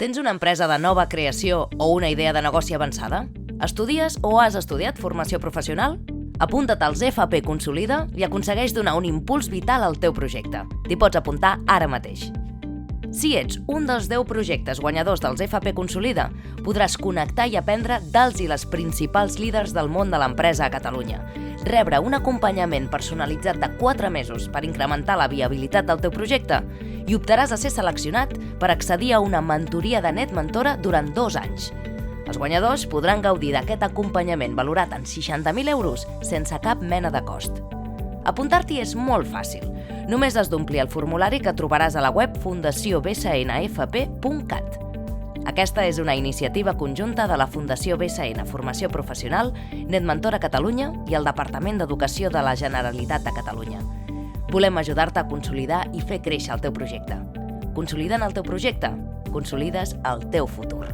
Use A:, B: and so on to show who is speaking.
A: Tens una empresa de nova creació o una idea de negoci avançada? Estudies o has estudiat formació professional? Apunta't als FP Consolida i aconsegueix donar un impuls vital al teu projecte. T'hi pots apuntar ara mateix. Si ets un dels 10 projectes guanyadors dels FP Consolida, podràs connectar i aprendre dels i les principals líders del món de l'empresa a Catalunya, rebre un acompanyament personalitzat de 4 mesos per incrementar la viabilitat del teu projecte i optaràs a ser seleccionat per accedir a una mentoria de Net Mentora durant 2 anys. Els guanyadors podran gaudir d'aquest acompanyament valorat en 60.000 euros sense cap mena de cost. Apuntar-t'hi és molt fàcil. Només has d'omplir el formulari que trobaràs a la web fundacioBSNFP.cat. Aquesta és una iniciativa conjunta de la Fundació BSN Formació Professional, Net Mentora Catalunya i el Departament d'Educació de la Generalitat de Catalunya. Volem ajudar-te a consolidar i fer créixer el teu projecte. Consolidant el teu projecte, consolides el teu futur.